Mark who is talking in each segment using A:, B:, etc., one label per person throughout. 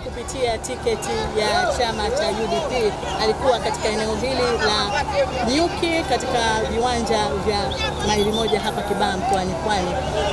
A: kupitia tiketi ya chama cha UDP. Alikuwa katika eneo hili la Nyuki katika viwanja vya Maili Moja hapa Kibaha mkoani Pwani.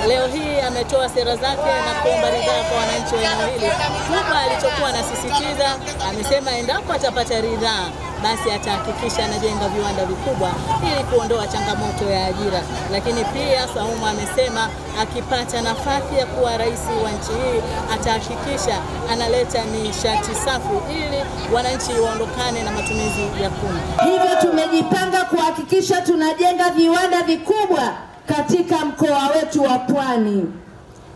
A: Leo hii ametoa sera zake na kuomba ridhaa kwa wananchi wa eneo hili. Kubwa alichokuwa anasisitiza, amesema endapo atapata ridhaa basi atahakikisha anajenga viwanda vikubwa ili kuondoa changamoto ya ajira. Lakini pia Saumu amesema akipata nafasi ya kuwa rais wa nchi hii atahakikisha analeta nishati safi ili wananchi waondokane na matumizi ya kuni.
B: Hivyo tumejipanga kuhakikisha tunajenga viwanda vikubwa katika mkoa wetu wa Pwani.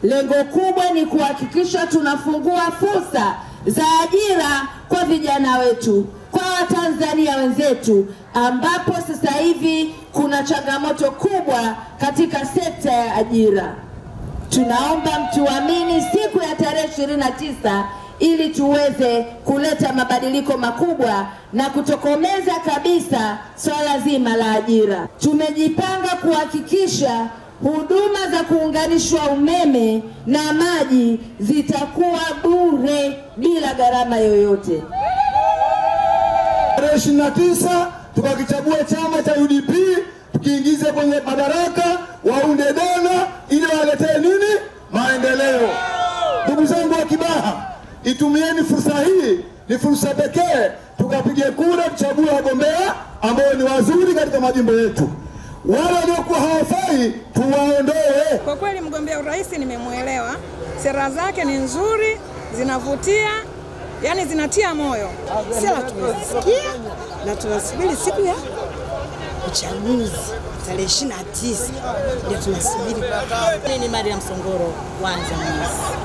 B: Lengo kubwa ni kuhakikisha tunafungua fursa za ajira kwa vijana wetu, kwa Watanzania wenzetu, ambapo sasa hivi kuna changamoto kubwa katika sekta ya ajira. Tunaomba mtuamini siku ya tarehe 29 ili tuweze kuleta mabadiliko makubwa na kutokomeza kabisa swala zima la ajira. Tumejipanga kuhakikisha huduma za kuunganishwa umeme na maji zitakuwa bure bila gharama yoyote.
C: Tarehe 29 tukakichagua chama cha UDP, tukiingize kwenye madaraka, waunde dona ili waletee nini? Maendeleo. Ndugu zangu wa Kibaha, itumieni fursa hii, ni fursa pekee, tukapige kura tuchague wagombea ambao ni wazuri katika majimbo yetu. Wale waliokuwa hawafai tuwaondoe.
D: Kwa kweli mgombea urais nimemuelewa, sera zake ni nzuri, zinavutia, yani zinatia moyo.
E: Sera tumesikia na tunasubiri siku ya uchaguzi tarehe 29 ndio tunasubiri.
A: Mimi ni Mariam Songoro, Wanza News.